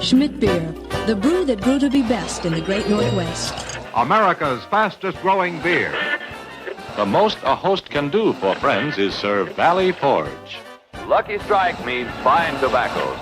Schmidt Beer, the brew that grew to be best in the great Northwest. America's fastest growing beer. The most a host can do for friends is serve Valley Forge. Lucky Strike means fine tobaccos.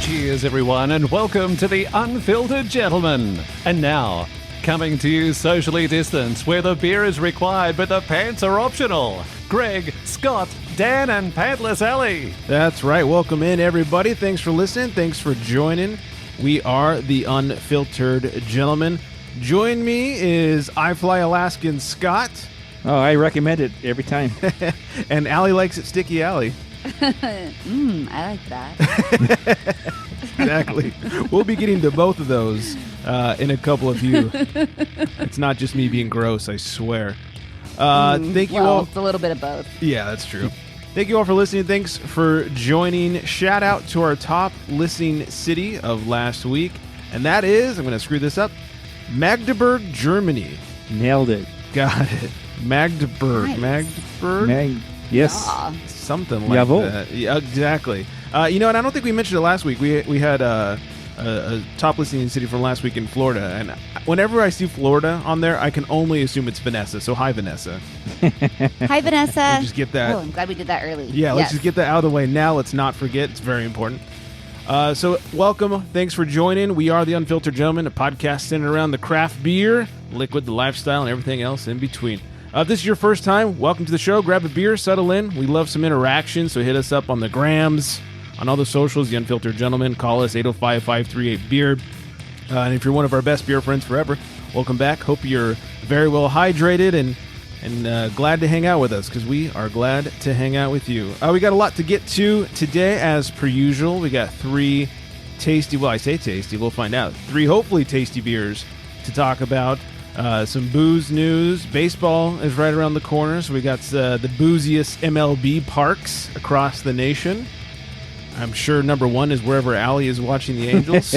Cheers, everyone, and welcome to the Unfiltered Gentleman. And now, coming to you socially distanced, where the beer is required but the pants are optional, Greg, Scott, Dan, and Pantless Alley. That's right. Welcome in, everybody. Thanks for listening. Thanks for joining. We are the Unfiltered Gentleman. Join me is I Fly Alaskan Scott. Oh, I recommend it every time. And Allie likes it Sticky Allie. I like that. Exactly. We'll be getting to both of those in a couple of you. It's not just me being gross, I swear. Thank you all. It's a little bit of both. Yeah, that's true. Thank you all for listening. Thanks for joining. Shout out to our top listening city of last week. And that is, I'm going to screw this up, Magdeburg, Germany. Nailed it. Got it. Magdeburg. Nice. Magdeburg? Yes. Aw. Something like Jawohl. that. Yeah, exactly. And I don't think we mentioned it last week. We had a top listening city from last week in Florida, and whenever I see Florida on there, I can only assume it's Vanessa. So hi, Vanessa. Hi, Vanessa. We'll just get that. Oh, I'm glad we did that early. Yeah, let's just get that out of the way now. Let's not forget. It's very important. So welcome. Thanks for joining. We are the Unfiltered Gentleman, a podcast centered around the craft beer, liquid, the lifestyle, and everything else in between. If this is your first time, welcome to the show. Grab a beer, settle in. We love some interaction, so hit us up on the grams, on all the socials, the Unfiltered Gentleman. Call us 805-538-BEER. And if you're one of our best beer friends forever, welcome back. Hope you're very well hydrated and glad to hang out with us, because we are glad to hang out with you. We got a lot to get to today, as per usual. We got three tasty, well, I say tasty, we'll find out. Three hopefully tasty beers to talk about. Some booze news. Baseball is right around the corner, so we got the booziest MLB parks across the nation. I'm sure number one is wherever Allie is watching the Angels.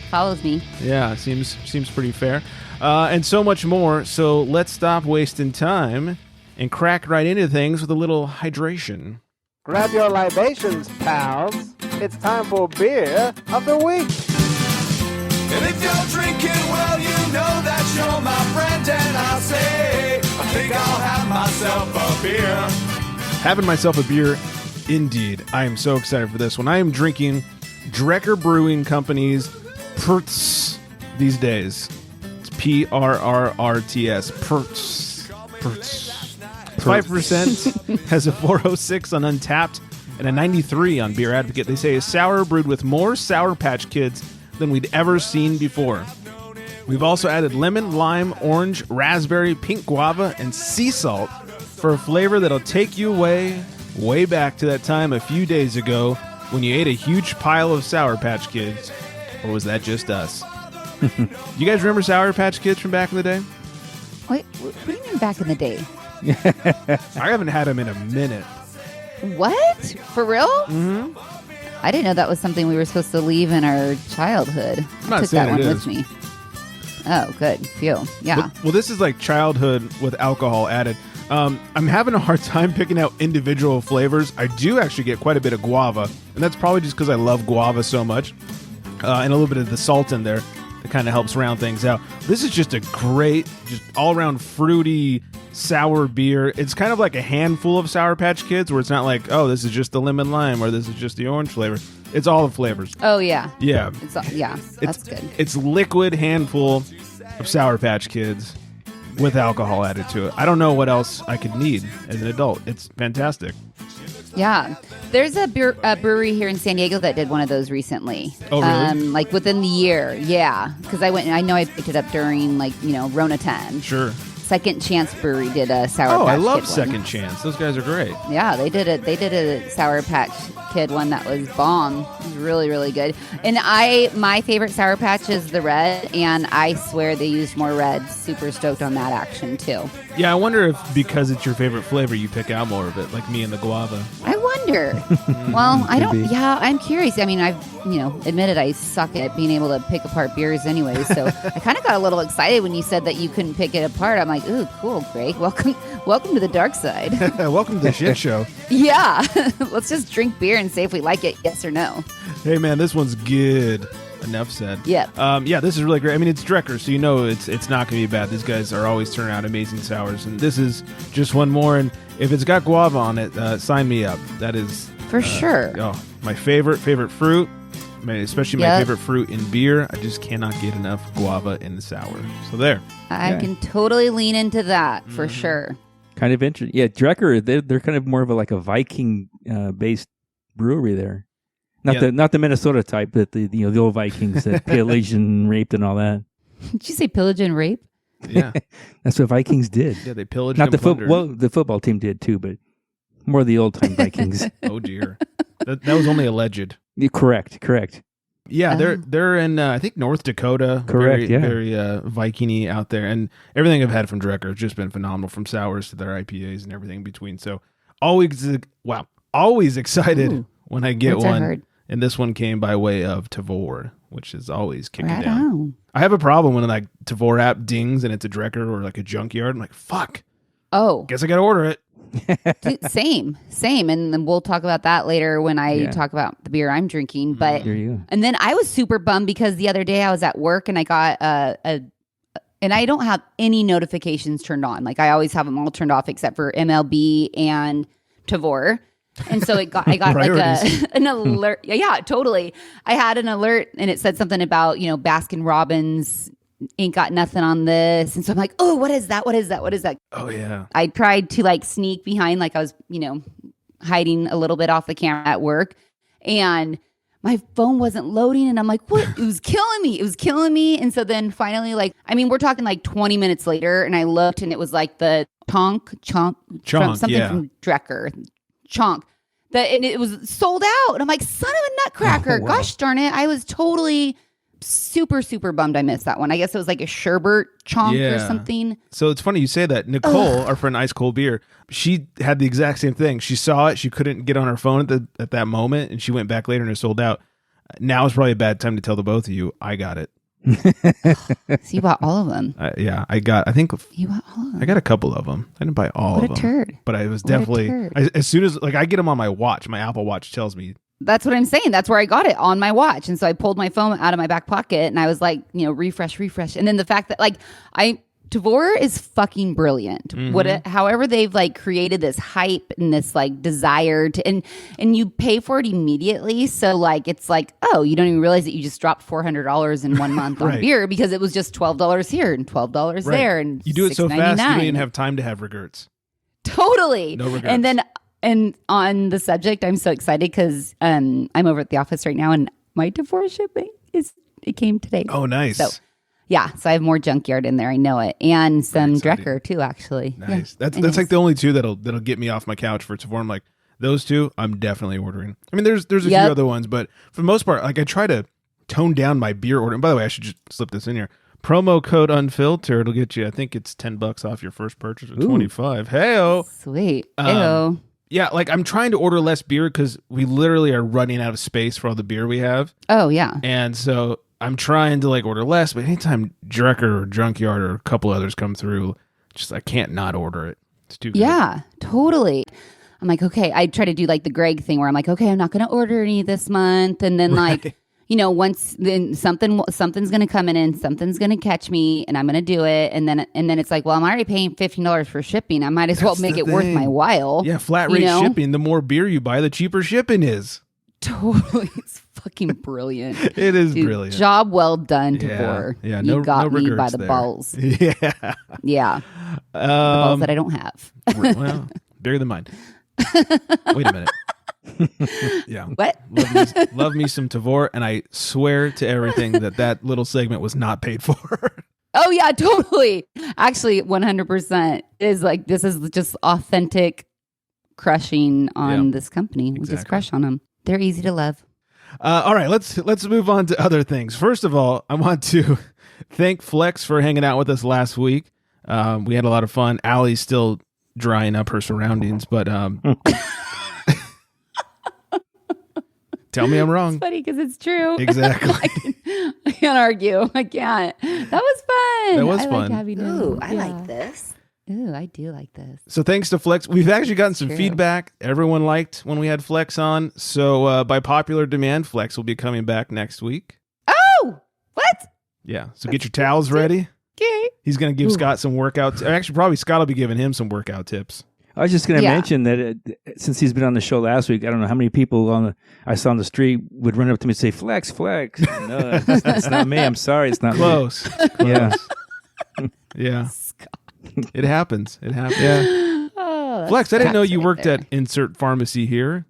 Follows me. Yeah, seems pretty fair. And so much more. So let's stop wasting time and crack right into things with a little hydration. Grab your libations, pals. It's time for Beer of the Week. And if you're drinking, well, you know that you're my friend, and I'll say, I think I'll have myself a beer. Having myself a beer, indeed. I am so excited for this one. I am drinking Drekker Brewing Company's PRRRTs These Days. It's PRRRTs. PRRRTs. 5% has a 406 on Untapped and a 93 on Beer Advocate. They say a sour brewed with more Sour Patch Kids than we'd ever seen before. We've also added lemon, lime, orange, raspberry, pink guava, and sea salt for a flavor that'll take you way back to that time a few days ago when you ate a huge pile of Sour Patch Kids. Or was that just us? You guys remember Sour Patch Kids from back in the day? Wait, what do you mean back in the day? I haven't had them in a minute. What? For real? Mm-hmm. I didn't know that was something we were supposed to leave in our childhood. I'm not I took saying that one it with is. me. Oh, good. Phew. Yeah. Well, this is like childhood with alcohol added. I'm having a hard time picking out individual flavors. I do actually get quite a bit of guava, and that's probably just because I love guava so much. And a little bit of the salt in there that kind of helps round things out. This is just a great, just all-around fruity, sour beer. It's kind of like a handful of Sour Patch Kids, where it's not like, oh, this is just the lemon lime, or this is just the orange flavor. It's all the flavors. Oh, yeah. Yeah. That's good. It's liquid handful of Sour Patch Kids with alcohol added to it. I don't know what else I could need as an adult. It's fantastic. Yeah. There's a brewery here in San Diego that did one of those recently. Oh, really? Like within the year. Yeah. Because I know I picked it up during Rona 10. Sure. Second Chance Brewery did a Sour Patch I love Kid Second one. Chance. Those guys are great. Yeah, they did a Sour Patch Kid one that was bomb. It was really, really good. And my favorite Sour Patch is the red, and I swear they used more red. Super stoked on that action too. Yeah, I wonder if because it's your favorite flavor, you pick out more of it, like me and the guava. I wonder. wonder. Well, I don't. be. Yeah, I'm curious. I mean, I've admitted I suck at being able to pick apart beers anyway. So I kind of got a little excited when you said that you couldn't pick it apart. I'm like, ooh, cool, Greg. Welcome to the dark side. Welcome to the shit show. Yeah, let's just drink beer and say if we like it, yes or no. Hey, man, this one's good. Enough said. Yeah. Yeah, this is really great. I mean, it's Drekker, so it's not going to be bad. These guys are always turning out amazing sours, and this is just one more. And if it's got guava on it, sign me up. That is for sure. Oh, my favorite fruit, especially my favorite fruit in beer. I just cannot get enough guava in the sour. So there. I can totally lean into that for sure. Kind of interesting. Yeah, Drekker, they're kind of more of a Viking based brewery there. Not the Minnesota type, but the old Vikings that pillaged and raped and all that. Did you say pillage and rape? Yeah, that's what Vikings did. Yeah, they pillaged. Not and plundered. Well, the football team did too, but more the old time Vikings. Oh dear, that was only alleged. Yeah, correct. Yeah, they're in I think North Dakota. Correct. Very Viking-y out there, and everything I've had from Drekker has just been phenomenal, from sours to their IPAs and everything in between. So always excited when I get one. And this one came by way of Tavour, which is always kicking down. I have a problem when Tavour app dings and it's a Drekker or like a Junkyard. I'm like, fuck. Oh. Guess I got to order it. Dude, same. And then we'll talk about that later when I talk about the beer I'm drinking. But and then I was super bummed because the other day I was at work and I got and I don't have any notifications turned on. Like I always have them all turned off except for MLB and Tavour. And so I got like an alert. Yeah, totally. I had an alert and it said something about, Baskin Robbins ain't got nothing on this. And so I'm like, oh, what is that? Oh, yeah. I tried to sneak behind, I was, hiding a little bit off the camera at work. And my phone wasn't loading. And I'm like, what? It was killing me. And so then finally, we're talking 20 minutes later. And I looked and it was the chonk from something from Drekker. Chonk. And it was sold out. And I'm like, son of a nutcracker. Oh, wow. Gosh darn it. I was totally super, super bummed I missed that one. I guess it was like a sherbet chonk or something. So it's funny you say that. Nicole, our friend Ice Cold Beer, she had the exact same thing. She saw it. She couldn't get on her phone at that moment. And she went back later and it sold out. Now is probably a bad time to tell the both of you, I got it. So you bought all of them? I got a couple of them. I didn't buy all of them. What a turd. But I was definitely, as soon as, I get them on my watch, my Apple Watch tells me. That's what I'm saying. That's where I got it, on my watch. And so I pulled my phone out of my back pocket and I was like, refresh. And then the fact that Tavour is fucking brilliant. Mm-hmm. However they've created this hype and this desire to, and you pay for it immediately. So it's oh, you don't even realize that you just dropped $400 in 1 month on beer because it was just $12 here and $12 there, and you do it so fast you don't even have time to have regrets. Totally. No regrets. And then on the subject, I'm so excited because I'm over at the office right now and my Tavour shipping it came today. Oh, nice. So I have more Junkyard in there. I know it, and some Drekker too. Actually, nice. Yeah, that's the only two that'll get me off my couch for Tavour. I'm like, those two, I'm definitely ordering. I mean, there's a few other ones, but for the most part, I try to tone down my beer order. And by the way, I should just slip this in here. Promo code Unfiltered will get you. I think it's $10 off your first purchase, or $25. Hey-o. Sweet. Hey-o. Yeah, I'm trying to order less beer because we literally are running out of space for all the beer we have. Oh yeah, and so I'm trying to order less, but anytime Drekker or Junkyard or a couple others come through, I can't not order it. It's too good. Yeah, totally. I'm like, okay, I try to do the Greg thing where I'm like, okay, I'm not going to order any this month. And then once then something's going to come in, something's going to catch me and I'm going to do it. And then it's well, I'm already paying $15 for shipping. I might as well make it worth my while. Yeah. Flat rate shipping. The more beer you buy, the cheaper shipping is. Totally. It's fucking brilliant. It is brilliant. Job well done, Tavour. Yeah. You got me by the there. balls. Yeah. Yeah. The balls that I don't have. Well, bigger than mine. Wait a minute. Yeah. What? Love me some Tavour, and I swear to everything that little segment was not paid for. Oh yeah, totally. Actually, 100% is this is just authentic crushing on this company. We just crush on them. They're easy to love. All right, let's move on to other things. First of all, I want to thank Flex for hanging out with us last week. We had a lot of fun. Allie's still drying up her surroundings, but Tell me I'm wrong. It's funny because it's true. Exactly. I can't argue. I can't. That was fun. That was I fun. Like having Ooh, I like this. Ooh, I do like this. So thanks to Flex, we've actually gotten some True. feedback. Everyone liked when we had Flex on. So by popular demand, Flex will be coming back next week. Oh, what? Yeah. So get your towels ready. Okay. He's going to give Scott some workout. Actually, probably Scott will be giving him some workout tips. I was just going to mention that since he's been on the show last week, I don't know how many people I saw on the street would run up to me and say, "Flex, Flex." No, it's not me. I'm sorry, it's not Close. me. Yeah, yeah. It happens. It happens. Yeah. Oh, Flex, I didn't know you worked at Insert Pharmacy here.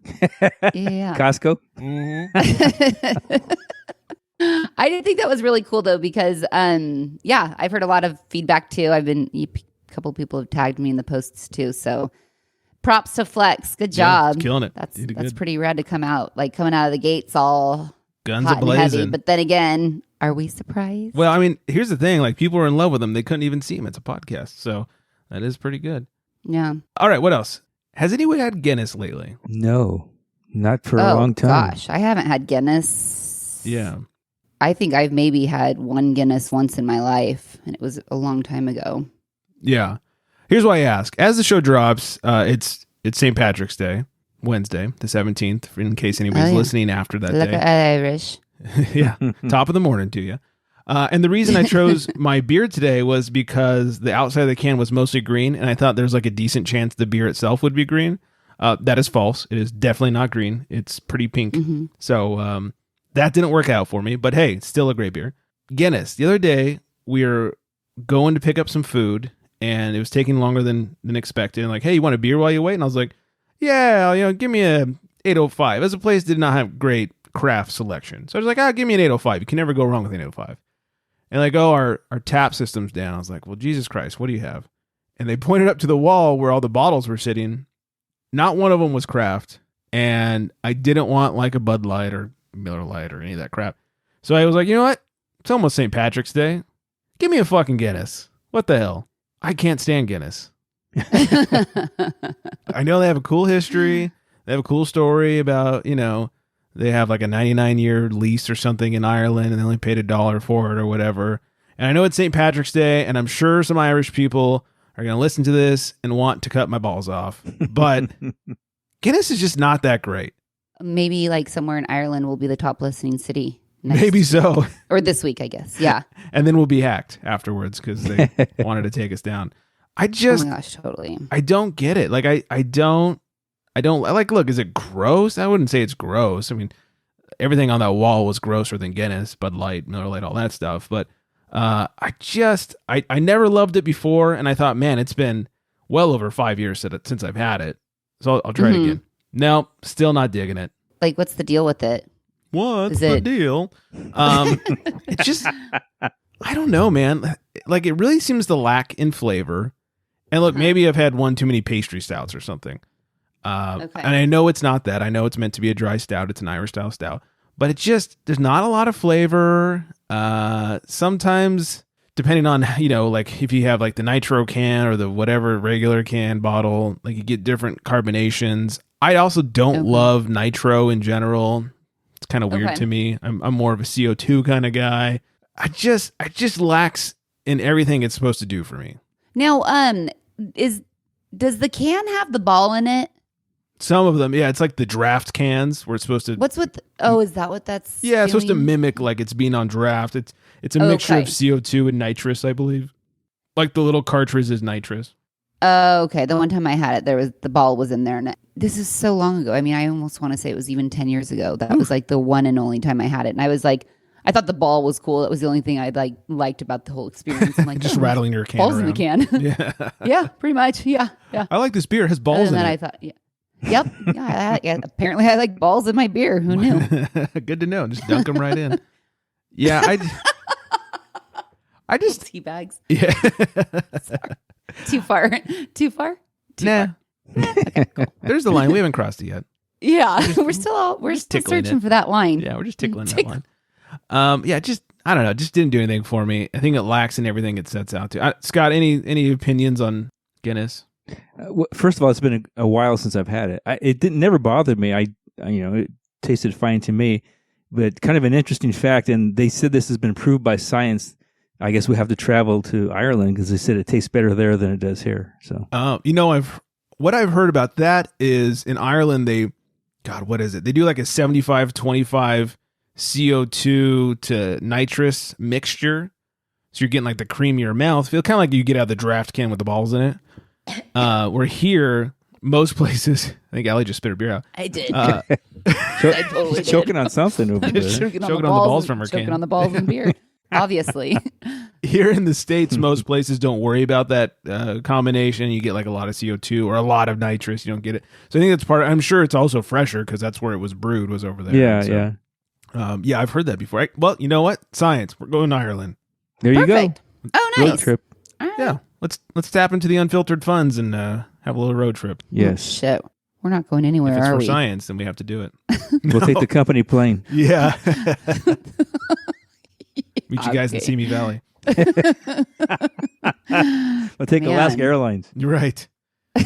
Yeah. Costco. I did think that was really cool though because I've heard a lot of feedback too. A couple people have tagged me in the posts too. So props to Flex. Good job. Yeah, killing it. That's pretty rad to come out of the gates all guns hot a-blazing. and heavy. But then again, are we surprised? Well, I mean, here's the thing. Like, people are in love with him. They couldn't even see him. It's a podcast. So that is pretty good. Yeah. All right. What else? Has anyone had Guinness lately? No, not for a long time. Gosh, I haven't had Guinness. Yeah. I think I've maybe had one Guinness once in my life, and it was a long time ago. Yeah. Here's why I ask. As the show drops, it's St. Patrick's Day, Wednesday, the 17th, in case anybody's listening after that Look day. Irish. Yeah. Top of the morning to you. And the reason I chose my beer today was because the outside of the can was mostly green, and I thought there's like a decent chance the beer itself would be green. That is false. It is definitely not green. It's pretty pink. Mm-hmm. So that didn't work out for me, but hey, it's still a great beer. Guinness. The other day, we were going to pick up some food, and it was taking longer than expected. And like, hey, you want a beer while you wait? And I was like, yeah, give me a 805. As a place did not have great craft selection. So I was like, give me an 805. You can never go wrong with an 805. And like, our tap system's down. I was like, well, Jesus Christ, what do you have? And they pointed up to the wall where all the bottles were sitting. Not one of them was craft. And I didn't want like a Bud Light or Miller Lite or any of that crap. So I was like, you know what? It's almost St. Patrick's Day. Give me a fucking Guinness. What the hell? I can't stand Guinness. I know they have a cool history. They have a cool story about, they have like a 99-year lease or something in Ireland and they only paid $1 for it or whatever. And I know it's St. Patrick's Day, and I'm sure some Irish people are going to listen to this and want to cut my balls off. But Guinness is just not that great. Maybe like somewhere in Ireland will be the top listening city. Maybe so. Or this week, I guess. Yeah. And then we'll be hacked afterwards because they wanted to take us down. Oh my gosh, totally. I don't get it. Like, I don't like, look, is it gross? I wouldn't say it's gross. I mean, everything on that wall was grosser than Guinness, Bud Light, Miller Lite, all that stuff. But I never loved it before. And I thought, man, it's been well over 5 years since I've had it. So I'll try it again. No, still not digging it. Like, what's the deal with it? What's the deal? It's just, I don't know, man. Like, it really seems to lack in flavor. And look, maybe I've had one too many pastry stouts or something. And I know it's not that. I know it's meant to be a dry stout. It's an Irish style stout. But it just, there's not a lot of flavor. Sometimes, depending on, like if you have like the nitro can or the whatever regular can bottle, like you get different carbonations. I also don't love nitro in general. It's kind of weird to me. I'm more of a CO2 kind of guy. I just lacks in everything it's supposed to do for me. Now, does the can have the ball in it? Some of them, yeah. It's like the draft cans where it's supposed to. What's with? Is that what that's? Yeah, it's supposed to mimic like it's being on draft. It's a mixture of CO2 and nitrous, I believe. Like the little cartridge is nitrous. Oh, okay. The one time I had it, the ball was in there, and this is so long ago. I mean, I almost want to say it was even 10 years ago. That was like the one and only time I had it, and I was like, I thought the ball was cool. That was the only thing I liked about the whole experience. I'm like, just rattling your can balls around. In the can. Yeah, yeah, pretty much. Yeah. I like this beer. It has balls in it. And then I thought, yep. Yeah, apparently I like balls in my beer. Who knew? Good to know. Just dunk them right in. Yeah, I just tea bags. Yeah. Too far. Nah. Okay, cool. There's the line. We haven't crossed it yet. Yeah, we're still searching for that line. Yeah, we're just tickling that line. I don't know. Just didn't do anything for me. I think it lacks in everything it sets out to. Scott, any opinions on Guinness? First of all, it's been a while since I've had it. It never bothered me. tasted fine to me. But kind of an interesting fact, and they said this has been proved by science. I guess we have to travel to Ireland because they said it tastes better there than it does here. So, what I've heard about that is in Ireland what is it? They do like a 75-25 CO2 to nitrous mixture. So you're getting like the creamier mouth. Feel kind of like you get out of the draft can with the balls in it. Where here, most places, I think Allie just spit her beer out. I did. I totally did. Choking on something over there. Choking on the balls from her can. Choking on the balls and beer. Obviously. Here in the States, most places don't worry about that combination. You get like a lot of CO2 or a lot of nitrous. You don't get it. So I think that's I'm sure it's also fresher because that's where it was brewed, was over there. Yeah, yeah. I've heard that before. Well, you know what? Science. We're going to Ireland. There you go. Oh, nice. Road trip. Yeah. Let's tap into the unfiltered funds and have a little road trip. Yes. Shit. We're not going anywhere, if it's are for we? science, then we have to do it. We'll take the company plane. Yeah. Meet you guys in Simi Valley. We'll take Alaska Airlines. Right.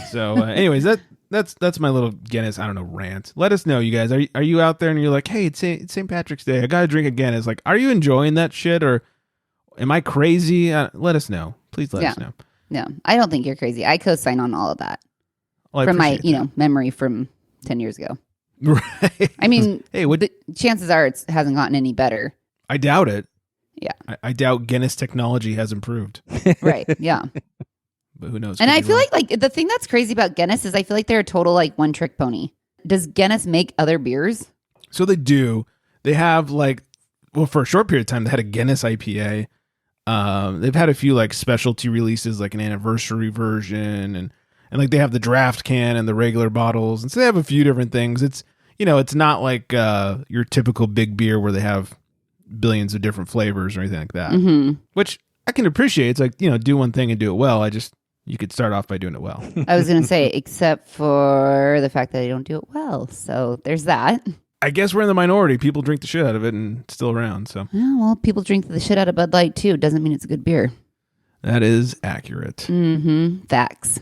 So, anyways, that's my little Guinness, I don't know, rant. Let us know, you guys. Are you out there and you're like, hey, it's St. Patrick's Day. I got to drink a Guinness. Like, are you enjoying that shit or am I crazy? Let us know. Please let us know. No, I don't think you're crazy. I co-sign on all of that. Well, from my, memory from 10 years ago. Right. I mean, hey, the chances are it hasn't gotten any better. I doubt it. Yeah. I doubt Guinness technology has improved. Right. Yeah. But who knows? And I feel like the thing that's crazy about Guinness is I feel like they're a total like one trick pony. Does Guinness make other beers? So they do. They have for a short period of time, they had a Guinness IPA. They've had a few like specialty releases, like an anniversary version, and like they have the draft can and the regular bottles. And so they have a few different things. It's, it's not like your typical big beer where they have billions of different flavors or anything like that, which I can appreciate. It's like, do one thing and do it well. You could start off by doing it well. I was going to say, except for the fact that they don't do it well. So there's that. I guess we're in the minority. People drink the shit out of it and it's still around. So, yeah, well, people drink the shit out of Bud Light too. Doesn't mean it's a good beer. That is accurate. Facts.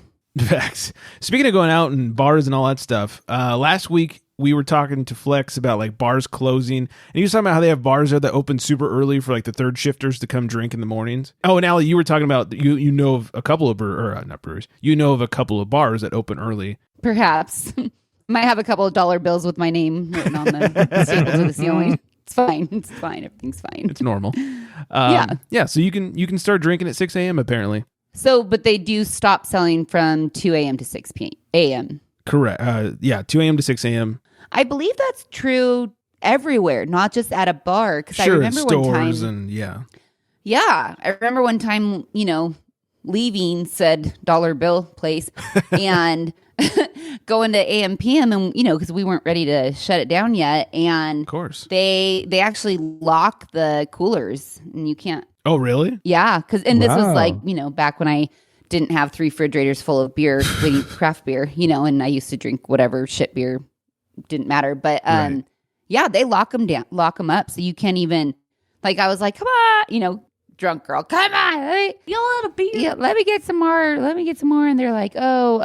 Speaking of going out and bars and all that stuff, last week we were talking to Flex about like bars closing, and he was talking about how they have bars there that open super early for like the third shifters to come drink in the mornings. Oh, and Allie, you were talking about you know of a couple of not breweries. You know of a couple of bars that open early. Perhaps. Might have a couple of dollar bills with my name written on the staples of the ceiling. It's fine. Everything's fine. It's normal. Yeah. So you can start drinking at 6 a.m. apparently. So, but they do stop selling from 2 a.m. to 6 a.m. Correct. 2 a.m. to 6 a.m. I believe that's true everywhere, not just at a bar. Because sure, I remember stores one time, yeah. I remember one time, leaving said dollar bill place and going to AM PM, and because we weren't ready to shut it down yet, and of course they actually lock the coolers, and you can't. Oh, really? Yeah, this was like back when I didn't have 3 refrigerators full of beer, waiting for craft beer, and I used to drink whatever shit beer, didn't matter. But right. Yeah, they lock them up, so you can't even. Like I was like, come on, drunk girl, come on, you want a beer? Yeah, let me get some more. And they're like, oh,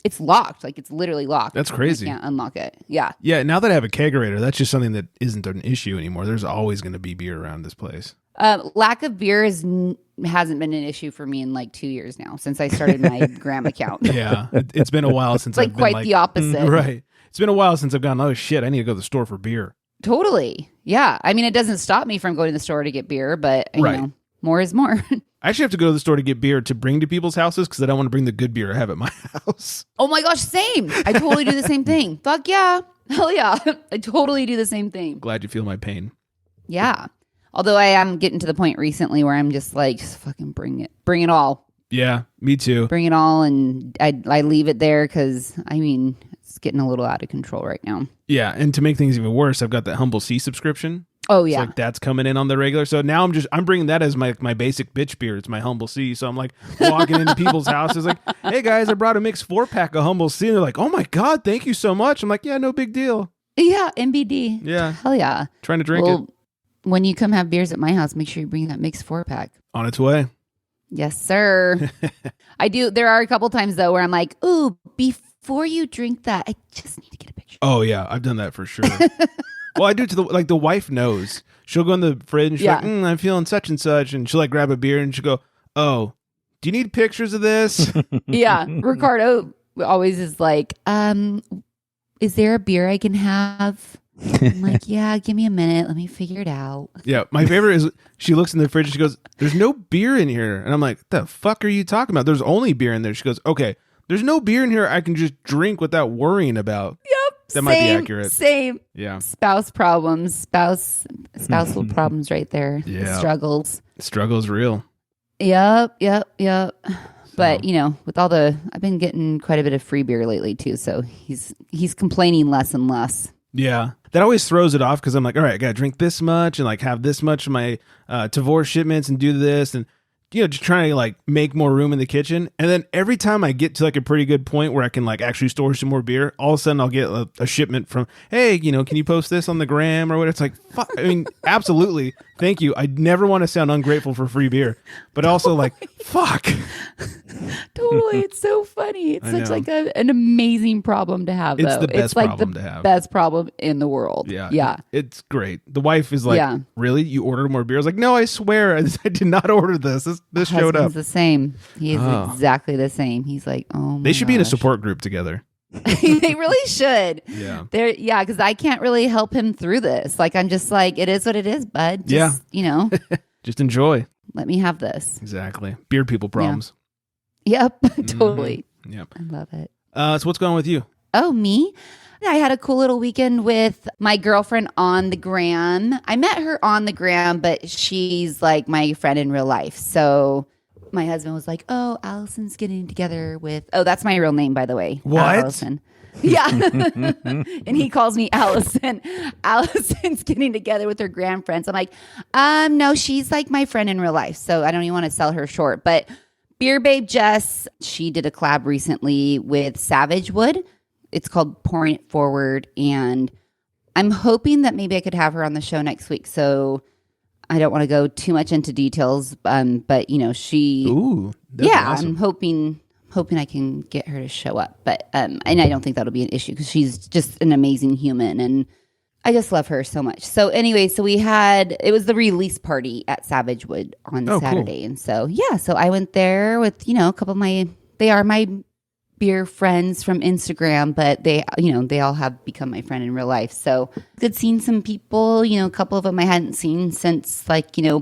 it's locked. Like it's literally locked. That's crazy. You can't unlock it. Yeah. Yeah. Now that I have a kegerator, that's just something that isn't an issue anymore. There's always going to be beer around this place. Lack of beer hasn't been an issue for me in like 2 years now since I started my Gram account. Yeah, it's been a while since it's I've quite been the opposite. Right. It's been a while since I've gone, oh shit, I need to go to the store for beer. Totally. Yeah. I mean, it doesn't stop me from going to the store to get beer, but more is more. I actually have to go to the store to get beer to bring to people's houses because I don't want to bring the good beer I have at my house. Oh my gosh, same. I totally do the same thing. Fuck yeah. Hell yeah. I totally do the same thing. Glad you feel my pain. Yeah. Although I am getting to the point recently where I'm just like, just fucking bring it. Bring it all. Yeah, me too. Bring it all, and I leave it there because, it's getting a little out of control right now. Yeah, and to make things even worse, I've got the Humble Sea subscription. Oh, yeah. So like that's coming in on the regular. So now I'm bringing that as my basic bitch beer. It's my Humble Sea. So I'm like walking into people's houses like, hey guys, I brought a mixed 4-pack of Humble Sea. And they're like, oh my God, thank you so much. I'm like, yeah, no big deal. Yeah, MBD. Yeah. Hell yeah. Trying to drink it. When you come have beers at my house, make sure you bring that mixed 4-pack. On its way. Yes, sir. I do. There are a couple times though where I'm like, ooh, before before you drink that, I just need to get a picture. Oh yeah, I've done that for sure. Well, I do to the wife knows. She'll go in the fridge and she's like, I'm feeling such and such, and she'll like grab a beer and she'll go, oh, do you need pictures of this? Yeah, Ricardo always is like, is there a beer I can have? I'm like, yeah, give me a minute. Let me figure it out. Yeah, my favorite is she looks in the fridge and she goes, there's no beer in here. And I'm like, the fuck are you talking about? There's only beer in there. She goes, okay, there's no beer in here I can just drink without worrying about. Yep. That might be accurate. Same. Yeah. Spousal problems right there. Yeah. Struggles real. Yep. But, with all I've been getting quite a bit of free beer lately too. So he's complaining less and less. Yeah. That always throws it off because I'm like, all right, I got to drink this much and like have this much of my Tavor shipments and do this. And, just trying to like make more room in the kitchen. And then every time I get to like a pretty good point where I can like actually store some more beer, all of a sudden I'll get a shipment from, hey, can you post this on the gram or what? It's like, fuck. I mean, absolutely. Thank you. I never want to sound ungrateful for free beer, but also like, fuck. Totally. It's so funny. It's such like an amazing problem to have, though. It's the best like problem the to have. Best problem in the world. Yeah. It's great. The wife is like, really? You ordered more beer? I was like, no, I swear. I did not order this. This showed up. He's the same. He is exactly the same. He's like, oh my They should be in a gosh. support group together. They really should. Yeah. Because I can't really help him through this. Like, I'm just like, it is what it is, bud. Just, Just enjoy. let me have this. Exactly. Beer people problems. Yep. Totally. Yep. I love it. So what's going on with you? Oh, me? I had a cool little weekend with my girlfriend on the gram. I met her on the gram, but she's like my friend in real life. So my husband was like, oh, Allison's getting together with... Oh, that's my real name, by the way. What? Allison. Yeah. And he calls me Allison. Allison's getting together with her gram friends. I'm like, no, she's like my friend in real life. So I don't even want to sell her short. But Beer Babe Jess, she did a collab recently with Savage Wood. It's called Pouring It Forward. And I'm hoping that maybe I could have her on the show next week. So I don't want to go too much into details. But, she... Ooh. Awesome. I'm hoping I can get her to show up. But and I don't think that'll be an issue because she's just an amazing human. And I just love her so much. So anyway, it was the release party at Savage Wood on Saturday. Cool. And so, so I went there with, a couple of they are my beer friends from Instagram, but they all have become my friend in real life. So good seeing some people, a couple of them I hadn't seen since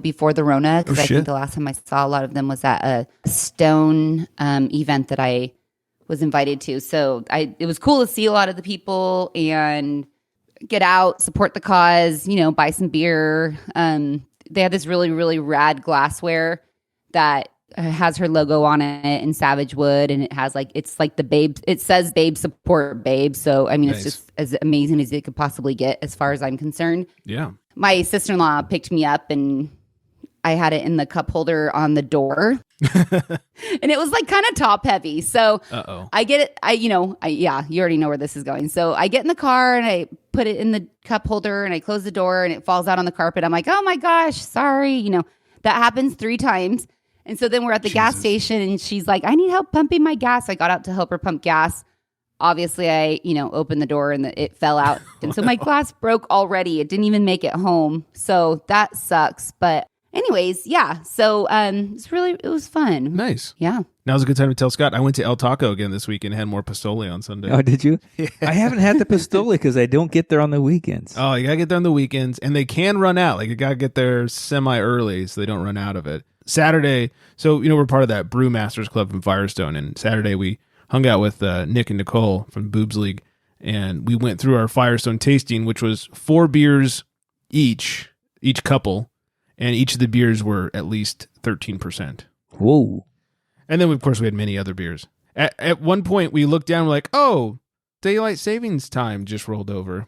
before the Rona. Because I think the last time I saw a lot of them was at a Stone event that I was invited to. So it was cool to see a lot of the people and get out, support the cause, buy some beer. They had this really, really rad glassware that has her logo on it in Savage Wood, and it has it's like the Babe. It says Babe support Babe. So I mean, It's just as amazing as it could possibly get, as far as I'm concerned. Yeah. My sister-in-law picked me up, and I had it in the cup holder on the door, and it was kind of top heavy. So I get it. You already know where this is going. So I get in the car and I put it in the cup holder, and I close the door, and it falls out on the carpet. I'm like, oh my gosh, sorry. That happens 3 times. And so then we're at the gas station, and she's like, I need help pumping my gas. I got out to help her pump gas. Obviously, I, opened the door and it fell out. And so my glass broke already. It didn't even make it home. So that sucks. But anyways, yeah. So it was fun. Nice. Yeah. Now's a good time to tell Scott I went to El Taco again this week and had more Pozole on Sunday. Oh, did you? Yeah. I haven't had the Pozole because I don't get there on the weekends. Oh, you got to get there on the weekends, and they can run out. You got to get there semi-early so they don't run out of it. Saturday, so, we're part of that Brewmasters Club in Firestone, and Saturday we hung out with Nick and Nicole from Boobs League, and we went through our Firestone tasting, which was 4 beers each couple, and each of the beers were at least 13%. Whoa. And then, of course, we had many other beers. At one point, we looked down and we're like, oh, daylight savings time just rolled over.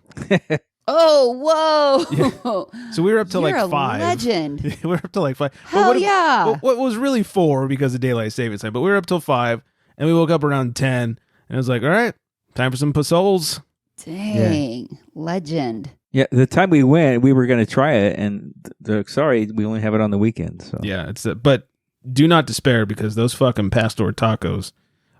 Oh, whoa. Yeah. So we were up to You're 5. a legend. We were up to 5. Hell yeah. What was really 4 because of daylight savings time, but we were up till 5, and we woke up around 10, and it was like, all right, time for some Pozoles. Dang. Yeah. Legend. Yeah, the time we went, we were going to try it, and sorry, we only have it on the weekend. So. Yeah, but do not despair because those fucking Pastor tacos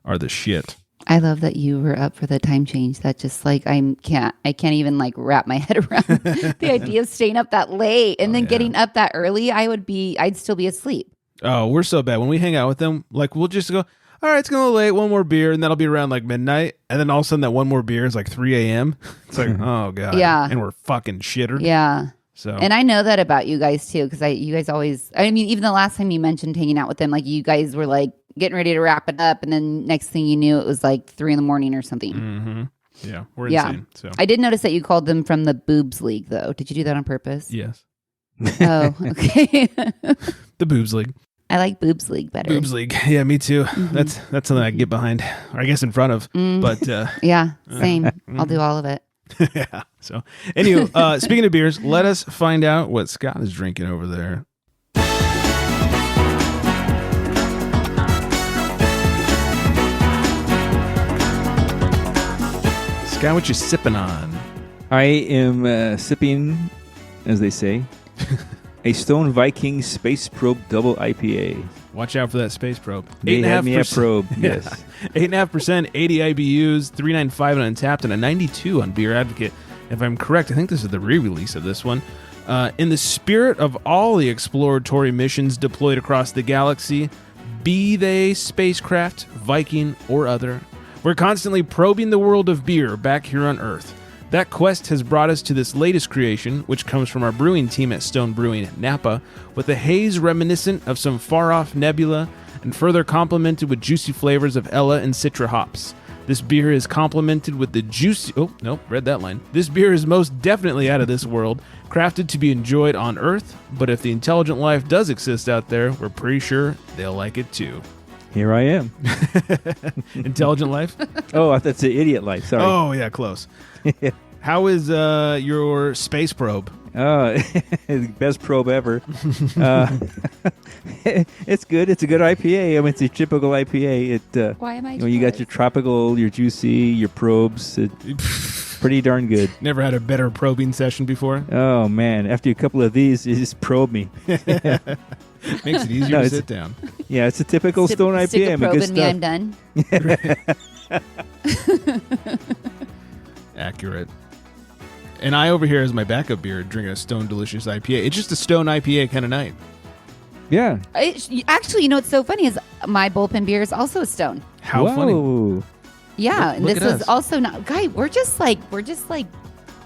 are the shit. I love that you were up for the time change. That just like I can't even like wrap my head around the idea of staying up that late and then getting up that early. I'd still be asleep. Oh, we're so bad. When we hang out with them, like we'll just go, all right, it's going to be late, one more beer, and that'll be around like midnight. And then all of a sudden that one more beer is like 3 a.m. It's like, oh, God. Yeah. And we're fucking shittered. Yeah. So. And I know that about you guys too, because you guys always, I mean, even the last time you mentioned hanging out with them, like you guys were like getting ready to wrap it up. And then next thing you knew, it was like 3 a.m. or something. Mm-hmm. Yeah. We're insane. So. I did notice that you called them from the Boobs League though. Did you do that on purpose? Yes. Oh, okay. The Boobs League. I like Boobs League better. Boobs League. Yeah, me too. Mm-hmm. That's something I can get behind, or I guess in front of. But yeah, same. I'll do all of it. Yeah. So, anyway, speaking of beers, let us find out what Scott is drinking over there. Scott, what you sipping on? I am sipping, as they say, a Stone Viking Space Probe Double IPA. Watch out for that Space Probe. They had me at Probe, yes. 8.5%, 80 IBUs, 395 on Untapped, and a 92 on Beer Advocate. If I'm correct, I think this is the re-release of this one. In the spirit of all the exploratory missions deployed across the galaxy, be they spacecraft, Viking, or other, we're constantly probing the world of beer back here on Earth. That quest has brought us to this latest creation, which comes from our brewing team at Stone Brewing, Napa, with a haze reminiscent of some far-off nebula and further complemented with juicy flavors of Ella and Citra hops. This beer is complemented with the juicy... Oh, nope, read that line. This beer is most definitely out of this world, crafted to be enjoyed on Earth, but if the intelligent life does exist out there, we're pretty sure they'll like it too. Here I am. Intelligent life? Oh, that's the idiot life. Sorry. Oh, yeah, close. How is your space probe? Best probe ever. It's good. It's a good IPA. I mean, it's a typical IPA. Why am I? You got your tropical, your juicy, your probes. Pretty darn good. Never had a better probing session before? Oh, man. After a couple of these, you just probe me. Makes it easier to sit down. Yeah, it's a typical Stone IPA. Stick a probe good in stuff. Me, I'm done. Accurate. And I over here as my backup beer drinking a Stone Delicious IPA. It's just a Stone IPA kind of night. Yeah. Actually, you know what's so funny is my bullpen beer is also a Stone. How funny. Yeah, Look and this at is us. also not. Guy, we're just like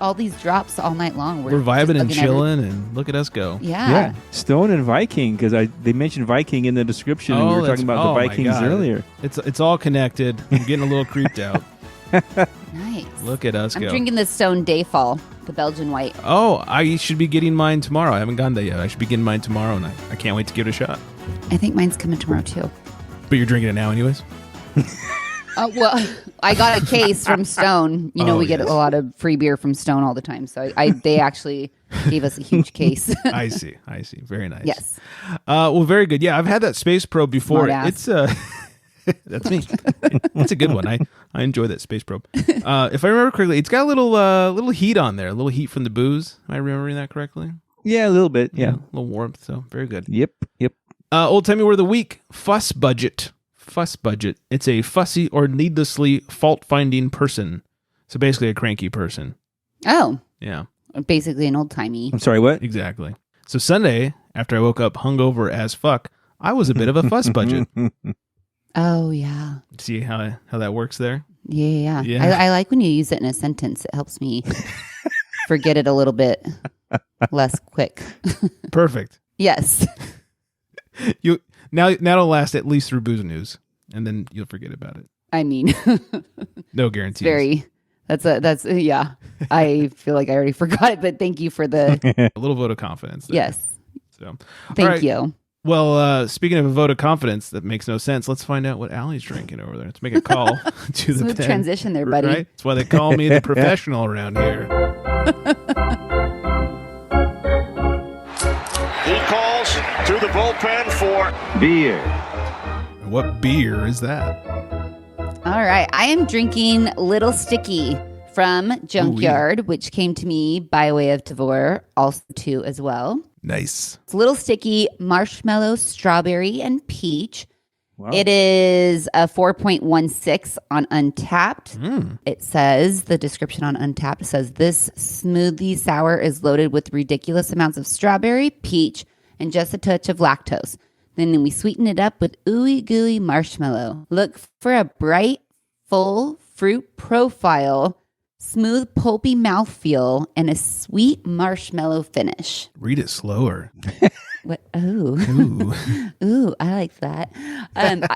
all these drops all night long. We're vibing and chilling, and look at us go. Yeah. Stone and Viking, because they mentioned Viking in the description, and we were talking about the Vikings earlier. It's all connected. I'm getting a little creeped out. Nice. Look at us I'm go. drinking the Stone Dayfall, the Belgian white. Oh, I should be getting mine tomorrow. I haven't gotten that yet. I should be getting mine tomorrow, and I can't wait to give it a shot. I think mine's coming tomorrow too. But you're drinking it now anyways? Well, I got a case from Stone. You know, we get yes. a lot of free beer from Stone all the time. So they actually gave us a huge case. I see. Very nice. Yes. Well, very good. Yeah, I've had that Space Probe before. Smart It's that's me. It's a good one. I enjoy that Space Probe. If I remember correctly, it's got a little heat on there, a little heat from the booze. Am I remembering that correctly? Yeah, a little bit. Yeah. A little warmth. So very good. Yep. Old Timey Word of the Week, Fuss Budget. Fuss budget. It's a fussy or needlessly fault-finding person. So basically a cranky person. Oh. Yeah. Basically an old-timey. I'm sorry, what? Exactly. So Sunday, after I woke up hungover as fuck, I was a bit of a fuss budget. Oh, yeah. See how that works there? Yeah. I like when you use it in a sentence. It helps me forget it a little bit less quick. Perfect. Yes. Now that'll last at least through Booze News, and then you'll forget about it. I mean, no guarantees. That's yeah. I feel like I already forgot it, but thank you for the a little vote of confidence there. Yes. So thank you. Well, speaking of a vote of confidence that makes no sense, let's find out what Allie's drinking over there. Let's make a call to the smooth transition there, buddy. Right? That's why they call me the professional around here. He calls to the bullpen for beer. What beer is that? All right. I am drinking Little Sticky from Junkyard, which came to me by way of Tavor, also too as well. Nice. It's Little Sticky, marshmallow, strawberry, and peach. Wow. It is a 4.16 on Untapped. It says, the description on Untapped says, this smoothie sour is loaded with ridiculous amounts of strawberry, peach, and just a touch of lactose. Then we sweeten it up with ooey gooey marshmallow. Look for a bright, full fruit profile, smooth, pulpy mouthfeel, and a sweet marshmallow finish. Read it slower. What? Oh, ooh, I like that.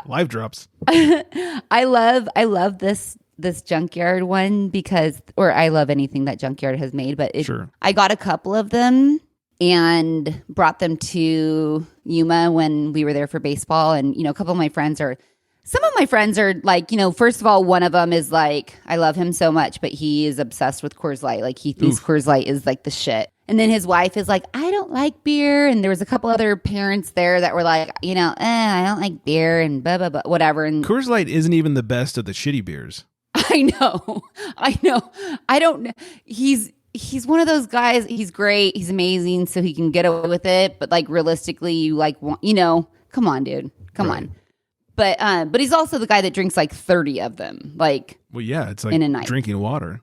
Live drops. I love this Junkyard one because, or I love anything that Junkyard has made. But Sure. I got a couple of them and brought them to Yuma when we were there for baseball. And a couple of my friends are. Some of my friends are like, first of all, one of them is like, I love him so much, but he is obsessed with Coors Light. Like, he thinks Coors Light is like the shit. And then his wife is like, I don't like beer. And there was a couple other parents there that were like, I don't like beer and blah, blah, blah, whatever. And Coors Light isn't even the best of the shitty beers. I know. I don't know. He's one of those guys. He's great. He's amazing. So he can get away with it. But like, realistically, you like, come on, dude. Come on. But he's also the guy that drinks like 30 of them. Like, well, yeah, it's like in a night. Drinking water.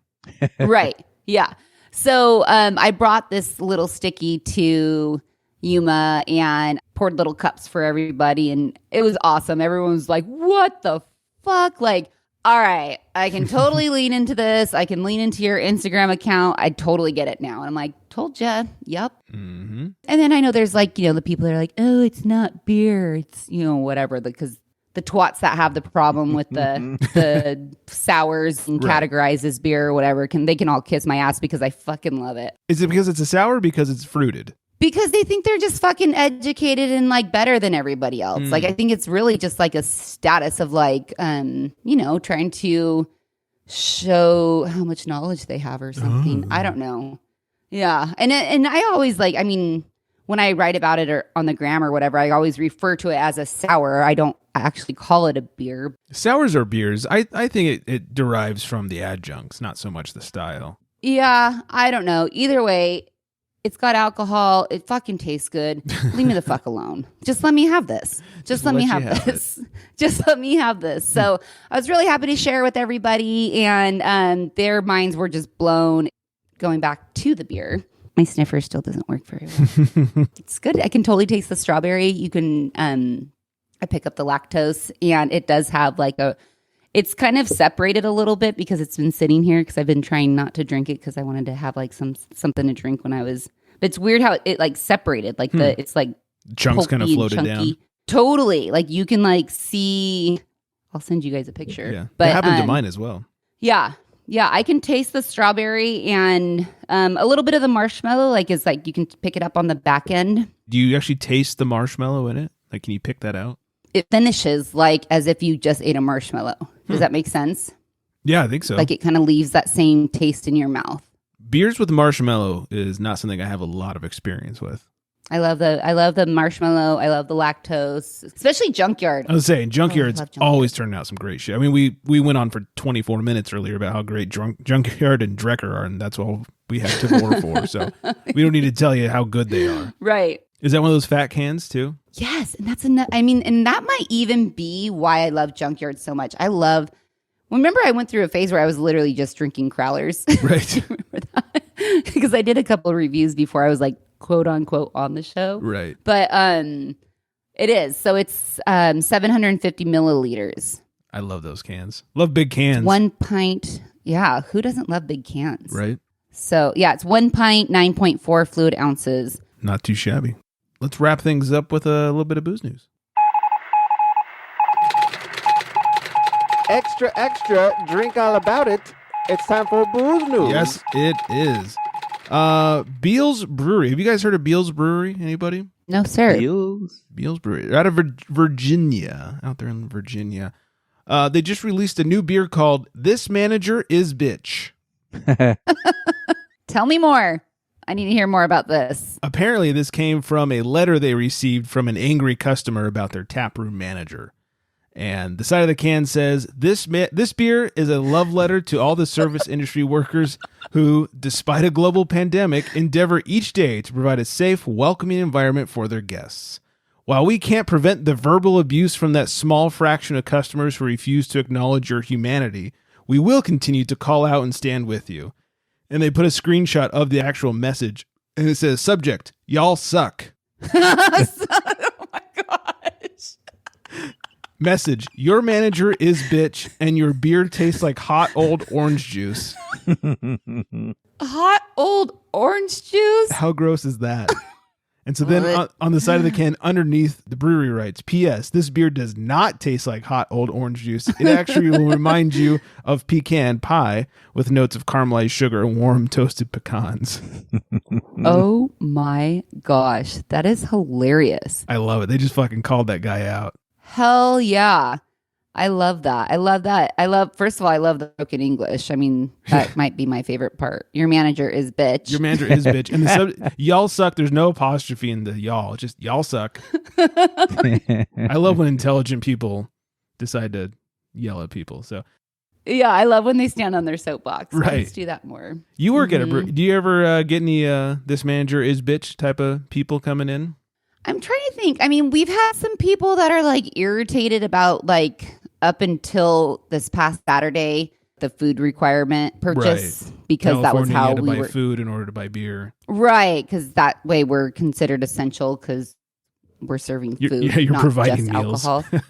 Right. Yeah. So I brought this little sticky to Yuma and poured little cups for everybody. And it was awesome. Everyone was like, what the fuck? Like, all right, I can totally lean into this. I can lean into your Instagram account. I totally get it now. And I'm like, told ya. Yep. Mm-hmm. And then I know there's like, the people that are like, oh, it's not beer. It's, whatever. Because the twats that have the problem with the sours and categorize as beer or whatever, they can all kiss my ass because I fucking love it. Is it because it's a sour or because it's fruited? Because they think they're just fucking educated and like better than everybody else. Like, I think it's really just like a status of like, trying to show how much knowledge they have or something. I don't know. Yeah. And I always like, when I write about it or on the gram or whatever, I always refer to it as a sour. I don't actually call it a beer. Sours are beers. I think it derives from the adjuncts, not so much the style. Yeah, I don't know. Either way, it's got alcohol. It fucking tastes good. Leave me the fuck alone. Just let me have this. Just let me have this. Just let me have this. So I was really happy to share with everybody, and their minds were just blown. Going back to the beer, my sniffer still doesn't work very well. It's good. I can totally taste the strawberry. You can, I pick up the lactose, and it does have like it's kind of separated a little bit because it's been sitting here because I've been trying not to drink it because I wanted to have like something to drink when I was, but it's weird how it like separated, like it's like chunks kind of floated down. Totally. Like you can like see, I'll send you guys a picture. Yeah. But that happened to mine as well. Yeah. Yeah, I can taste the strawberry and a little bit of the marshmallow. Like it's like you can pick it up on the back end. Do you actually taste the marshmallow in it? Like, can you pick that out? It finishes like as if you just ate a marshmallow. Does that make sense? Yeah, I think so. Like it kind of leaves that same taste in your mouth. Beers with marshmallow is not something I have a lot of experience with. I love the marshmallow. I love the lactose, especially Junkyard. I was saying, Junkyard's always turning out some great shit. I mean, we went on for 24 minutes earlier about how great Junkyard and Drekker are, and that's all we have to war for. So we don't need to tell you how good they are. Right. Is that one of those fat cans too? Yes, and that's enough. I mean, and that might even be why I love Junkyard so much. Remember I went through a phase where I was literally just drinking Crowlers. Right. Remember that? Because I did a couple of reviews before I was like, quote unquote, on the show. Right. But it is. So it's 750 milliliters. I love those cans. Love big cans. 1 pint. Yeah. Who doesn't love big cans? Right. So yeah, it's 1 pint, 9.4 fluid ounces. Not too shabby. Let's wrap things up with a little bit of booze news. Extra, extra, drink all about it. It's time for booze news. Yes, it is. Beals Brewery. Have you guys heard of Beals Brewery? Anybody? No, sir. Beals Brewery. They're out of Virginia. Out there in Virginia. They just released a new beer called This Manager is Bitch. Tell me more. I need to hear more about this. Apparently, this came from a letter they received from an angry customer about their taproom manager. And the side of the can says, this beer is a love letter to all the service industry workers who, despite a global pandemic, endeavor each day to provide a safe, welcoming environment for their guests. While we can't prevent the verbal abuse from that small fraction of customers who refuse to acknowledge your humanity, we will continue to call out and stand with you. And they put a screenshot of the actual message, and it says, subject, y'all suck. Oh my gosh. Message, your manager is bitch, and your beer tastes like hot old orange juice. Hot old orange juice? How gross is that? And so then on the side of the can underneath, the brewery writes, P.S. This beer does not taste like hot old orange juice. It actually will remind you of pecan pie with notes of caramelized sugar and warm toasted pecans. Oh my gosh. That is hilarious. I love it. They just fucking called that guy out. Hell yeah. I love that. First of all, I love the broken English. I mean, that might be my favorite part. Your manager is bitch. Your manager is bitch. And the y'all suck, there's no apostrophe in the y'all. It's just y'all suck. I love when intelligent people decide to yell at people. So yeah, I love when they stand on their soapbox. Right. Let's do that more. You work at a brewery. Do you ever get any this manager is bitch type of people coming in? I'm trying to think. I mean, we've had some people that are like irritated about like up until this past Saturday, the food requirement purchase, because California, that was how you had to we buy were food in order to buy beer. Right, because that way we're considered essential because we're serving food, you're not providing just meals. alcohol.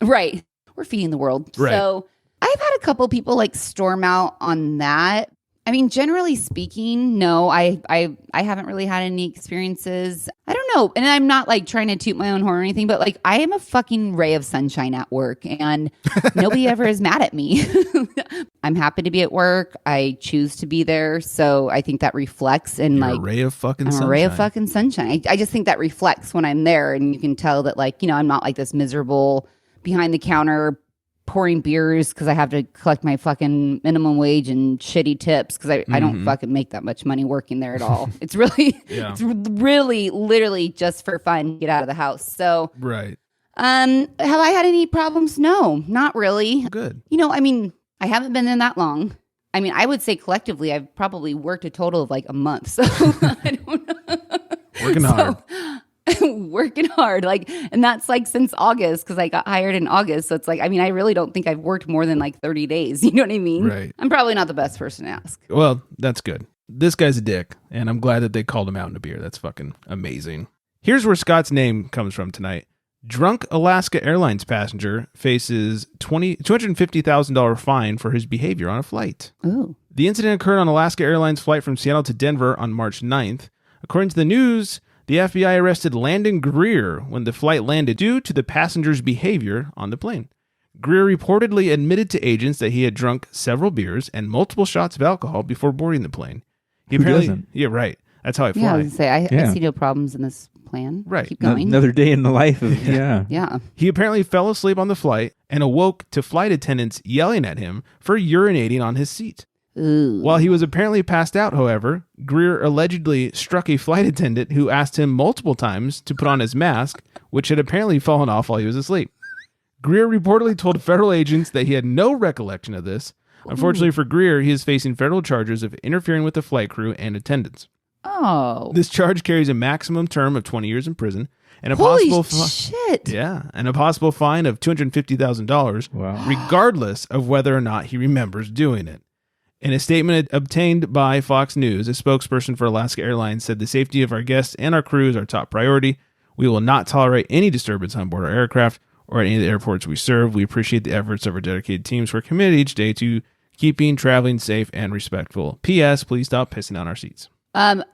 Right, we're feeding the world. Right. So I've had a couple people like storm out on that. I mean, generally speaking, no, I haven't really had any experiences. I don't know. And I'm not like trying to toot my own horn or anything, but like I am a fucking ray of sunshine at work and nobody ever is mad at me. I'm happy to be at work. I choose to be there. So I think that reflects in You're like a ray of fucking I'm sunshine. a ray of fucking sunshine. I just think that reflects when I'm there and you can tell that like, you know, I'm not like this miserable behind the counter pouring beers because I have to collect my fucking minimum wage and shitty tips because I don't fucking make that much money working there at all. It's really, it's really literally just for fun, get out of the house. So, right. Have I had any problems? No, not really. Good. You know, I mean, I haven't been in that long. I mean, I would say collectively, I've probably worked a total of like a month. So I don't know. Working hard. Working hard, like, and that's like since August because I got hired in August. So it's like, I mean, I really don't think I've worked more than like 30 days. You know what I mean? Right. I'm probably not the best person to ask. Well, that's good. This guy's a dick, and I'm glad that they called him out in a beer. That's fucking amazing. Here's where Scott's name comes from tonight. Drunk Alaska Airlines passenger faces $250,000 fine for his behavior on a flight. Ooh. The incident occurred on Alaska Airlines flight from Seattle to Denver on March 9th. According to the news, the FBI arrested Landon Greer when the flight landed due to the passenger's behavior on the plane. Greer reportedly admitted to agents that he had drunk several beers and multiple shots of alcohol before boarding the plane. He doesn't? Yeah, right. That's how I fly. Yeah, I was gonna say, I see no problems in this plan. Right. Keep going. Another day in the life of, Yeah. He apparently fell asleep on the flight and awoke to flight attendants yelling at him for urinating on his seat. Ooh. While he was apparently passed out, however, Greer allegedly struck a flight attendant who asked him multiple times to put on his mask, which had apparently fallen off while he was asleep. Greer reportedly told federal agents that he had no recollection of this. Unfortunately for Greer, he is facing federal charges of interfering with the flight crew and attendants. Oh. This charge carries a maximum term of 20 years in prison and a Holy possible shit. and a possible fine of $250,000, regardless of whether or not he remembers doing it. In a statement obtained by Fox News, a spokesperson for Alaska Airlines said the safety of our guests and our crew is our top priority. We will not tolerate any disturbance on board our aircraft or at any of the airports we serve. We appreciate the efforts of our dedicated teams who are committed each day to keeping traveling safe and respectful. P.S. Please stop pissing on our seats.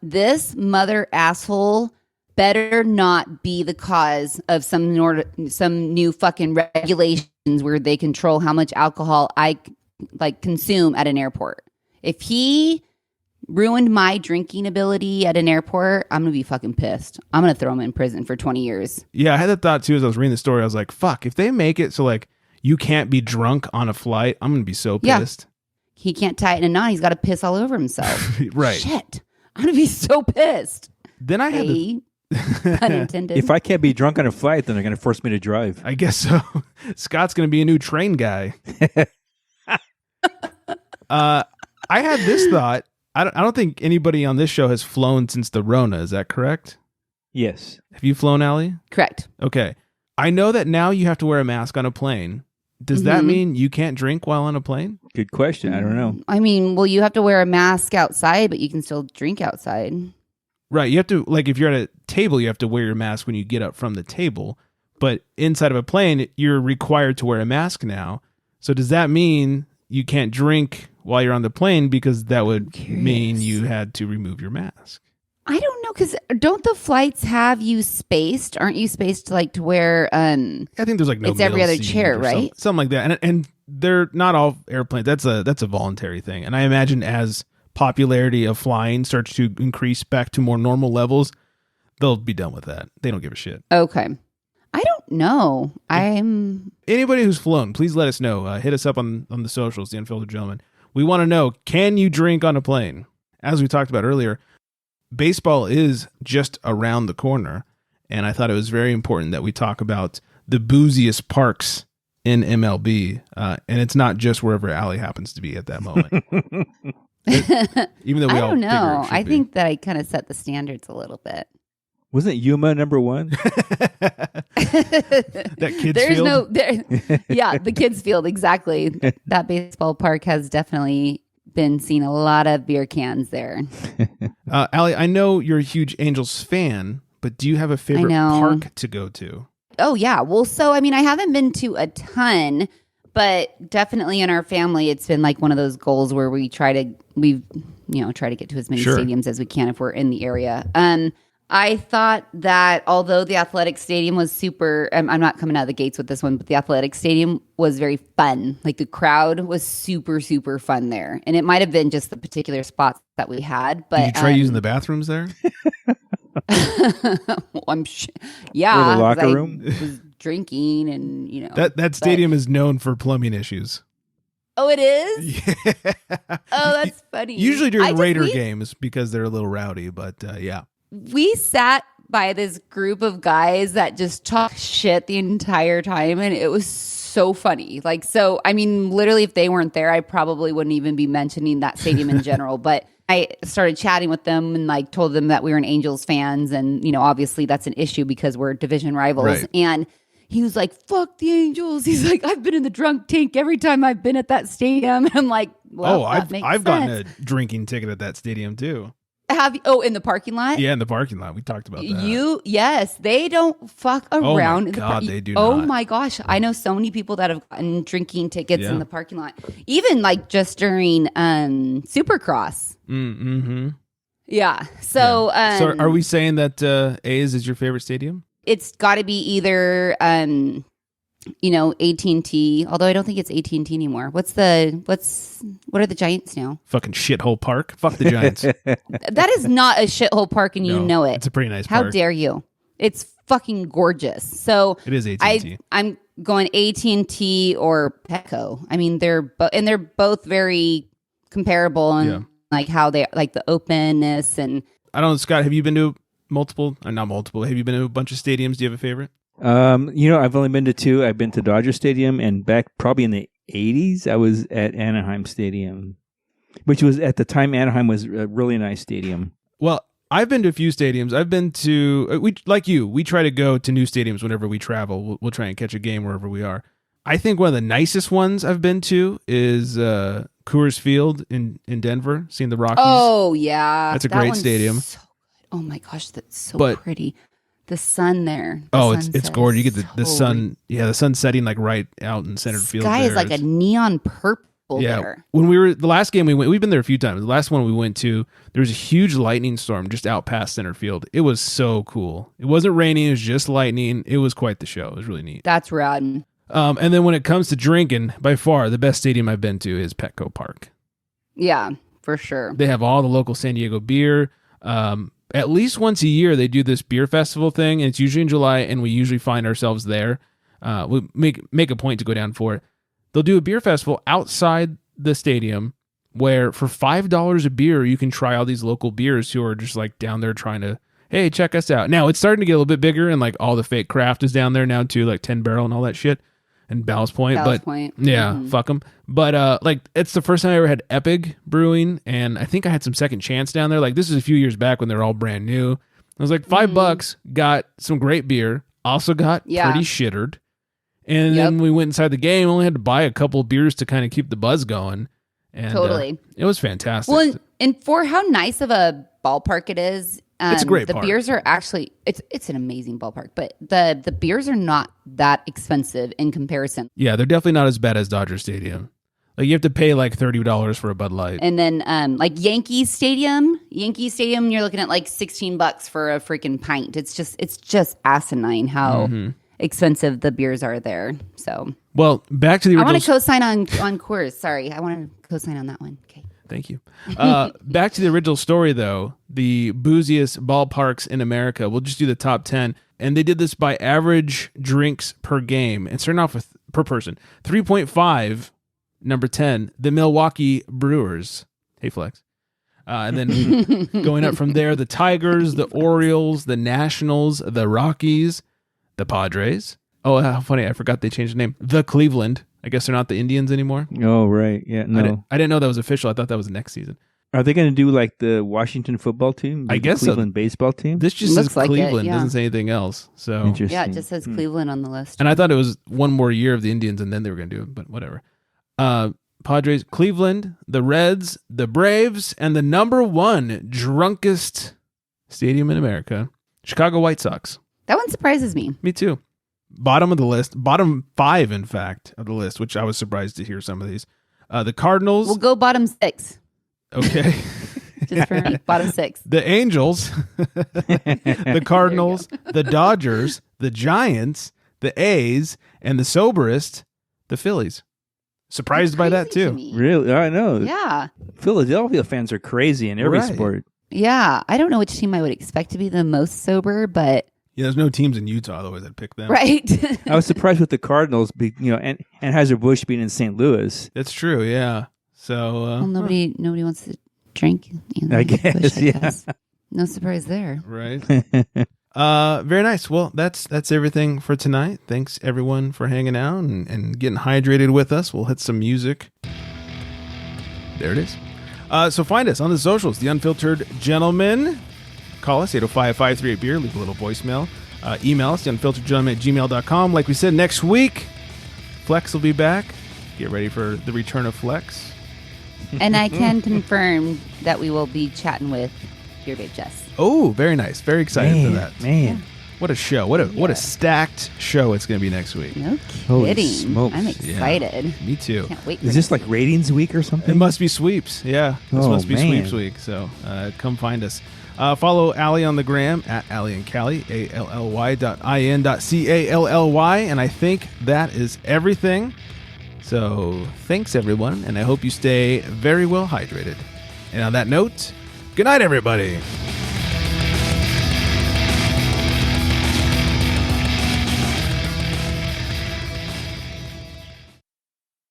This mother asshole better not be the cause of some new fucking regulations where they control how much alcohol I consume at an airport. If he ruined my drinking ability at an airport, I'm gonna be fucking pissed. I'm gonna throw him in prison for 20 years. Yeah, I had that thought too as I was reading the story. I was like, fuck, if they make it so like you can't be drunk on a flight, I'm gonna be so pissed. He can't tie it in a knot. He's got to piss all over himself. Right. Shit. I'm gonna be so pissed. Then I had unintended. If I can't be drunk on a flight, then they're going to force me to drive. I guess so. Scott's going to be a new train guy. I had this thought. I don't think anybody on this show has flown since the Rona. Is that correct? Yes. Have you flown, Allie? Correct. Okay. I know that now you have to wear a mask on a plane. Does that mean you can't drink while on a plane? Good question. I don't know. I mean, well, you have to wear a mask outside, but you can still drink outside. Right. You have to, like, if you're at a table, you have to wear your mask when you get up from the table. But inside of a plane, you're required to wear a mask now. So does that mean you can't drink while you're on the plane because that would mean you had to remove your mask? I don't know, because don't the flights have you spaced? Aren't you spaced like to where? I think there's like no. It's every other seat chair, or right? Something like that, and they're not all airplanes. That's a voluntary thing, and I imagine as popularity of flying starts to increase back to more normal levels, they'll be done with that. They don't give a shit. Okay, I don't know. Anybody who's flown, please let us know. Hit us up on the socials, the Unfiltered Gentleman. We want to know: can you drink on a plane? As we talked about earlier. Baseball is just around the corner, and I thought it was very important that we talk about the booziest parks in MLB, and it's not just wherever Allie happens to be at that moment. Even though we I all don't know. figure it should be. think that I kind of set the standards a little bit. Wasn't Yuma number one? That kids There's field? The kids field, exactly. That baseball park has definitely been seeing a lot of beer cans there. Allie, I know you're a huge Angels fan, but do you have a favorite park to go to? Oh, yeah. Well, so, I mean, I haven't been to a ton, but definitely in our family, it's been like one of those goals where we try to get to as many stadiums as we can if we're in the area. I thought that although the athletic stadium was super, I'm not coming out of the gates with this one, but the athletic stadium was very fun. Like the crowd was super, super fun there. And it might have been just the particular spots that we had. But did you try using the bathrooms there? Well, yeah. Or the locker room? Was drinking and, That stadium is known for plumbing issues. Oh, it is? Yeah. Oh, that's funny. Usually during Raider games because they're a little rowdy, but yeah. We sat by this group of guys that just talked shit the entire time, and it was so funny. Like, so, I mean, literally, if they weren't there, I probably wouldn't even be mentioning that stadium in general. But I started chatting with them and like told them that we were an Angels fans, and obviously that's an issue because we're division rivals. Right. And he was like, "Fuck the Angels." He's like, "I've been in the drunk tank every time I've been at that stadium." And I'm like, "Well, I've gotten a drinking ticket at that stadium too." Have you? Oh, in the parking lot? Yeah, in the parking lot. We talked about that. Yes, they don't fuck around. Oh my God, they do Oh not. my gosh, I know so many people that have gotten drinking tickets in the parking lot, even like just during Supercross. Mm-hmm. Yeah. So, so are we saying that A's is your favorite stadium? It's got to be either AT&T, although I don't think it's AT&T anymore. What are the Giants now? Fucking shithole park. Fuck the Giants. That is not a shithole park, and you know it. It's a pretty nice park. How dare you? It's fucking gorgeous. So it is AT&T. I'm going AT&T or Petco. I mean, they're both very comparable and like how they like the openness and. I don't know, Scott. Have you been to multiple? Not multiple. Have you been to a bunch of stadiums? Do you have a favorite? I've only been to two. I've been to Dodger Stadium, and back probably in the 80s, I was at Anaheim Stadium, which was at the time Anaheim was a really nice stadium. Well, I've been to a few stadiums. I've been to, we try to go to new stadiums whenever we travel. We'll try and catch a game wherever we are. I think one of the nicest ones I've been to is Coors Field in Denver, seeing the Rockies. Oh, yeah. That's a great stadium. Oh, my gosh, that's so pretty. The sun there. It's gorgeous. You get the sun. Yeah, the sun setting like right out in center field. Sky is like a neon purple there. When the last game we went, we've been there a few times. The last one we went to, there was a huge lightning storm just out past center field. It was so cool. It wasn't raining. It was just lightning. It was quite the show. It was really neat. That's rad. And then when it comes to drinking, by far the best stadium I've been to is Petco Park. Yeah, for sure. They have all the local San Diego beer. At least once a year, they do this beer festival thing, and it's usually in July, and we usually find ourselves there. We make a point to go down for it. They'll do a beer festival outside the stadium where for $5 a beer, you can try all these local beers who are just like down there trying to, hey, check us out. Now, it's starting to get a little bit bigger, and like all the fake craft is down there now too, like 10 Barrel and all that shit. And Ballast Point. Yeah, fuck them. But like, it's the first time I ever had Epic Brewing, and I think I had some second chance down there. Like, this is a few years back when they were all brand new, was like $5, got some great beer, also got pretty shittered. And then we went inside the game, only had to buy a couple beers to kind of keep the buzz going. And it was fantastic. Well, and for how nice of a ballpark it is, it's a great the park. beers are actually, it's an amazing ballpark, but the beers are not that expensive in comparison. Yeah, they're definitely not as bad as Dodger Stadium. Like you have to pay like $30 for a Bud Light. And then like Yankee Stadium, you're looking at like $16 for a freaking pint. It's just asinine how expensive the beers are there. So, well, back to the original. I want to co-sign on Coors. Sorry, I want to co-sign on that one. Okay. Thank you. Back to the original story, though. The booziest ballparks in America. We'll just do the top 10. And they did this by average drinks per game. And starting off with per person. 3.5, number 10, the Milwaukee Brewers. Hey, Flex. And then going up from there, the Tigers, the Orioles, the Nationals, the Rockies, the Padres. Oh, how funny. I forgot they changed the name. The Cleveland. I guess they're not the Indians anymore. Oh, right. Yeah, no. I didn't know that was official. I thought that was next season. Are they going to do like the Washington football team? I guess the Cleveland baseball team? This just says Cleveland. Doesn't say anything else. So interesting. Yeah, it just says Cleveland on the list. And I thought it was one more year of the Indians and then they were going to do it, but whatever. Padres, Cleveland, the Reds, the Braves, and the number one drunkest stadium in America, Chicago White Sox. That one surprises me. Me too. Bottom of the list, bottom 5, in fact, of the list, which I was surprised to hear some of these. The Cardinals. We'll go bottom 6. Okay. Just for me, bottom 6. The Angels, the Cardinals, the Dodgers, the Giants, the A's, and the soberest, the Phillies. Surprised by that, too. Really? I know. Yeah. Philadelphia fans are crazy in every sport. Yeah. I don't know which team I would expect to be the most sober, but... Yeah, there's no teams in Utah, otherwise I'd pick them. Right. I was surprised with the Cardinals, and Anheuser-Busch being in St. Louis. That's true, yeah. So well, nobody wants to drink. I guess, guess. No surprise there. Right. Very nice. Well, that's everything for tonight. Thanks, everyone, for hanging out and getting hydrated with us. We'll hit some music. There it is. So find us on the socials, The Unfiltered Gentleman. Call us, 805-538-BEER. Leave a little voicemail. Email us, theunfilteredgentleman@gmail.com. Like we said, next week, Flex will be back. Get ready for the return of Flex. And I can confirm that we will be chatting with Beer Babe Jess. Oh, very nice. Very excited for that. Man. What a show. What a stacked show it's going to be next week. No Holy kidding. smokes. I'm excited. Yeah, me too. Can't wait. Is this like ratings week or something? It must be sweeps. Yeah. This must be man. sweeps week. So come find us. Follow Allie on the gram at Allie and Callie, ALLY.in.CALLY. And I think that is everything. So thanks, everyone. And I hope you stay very well hydrated. And on that note, good night, everybody.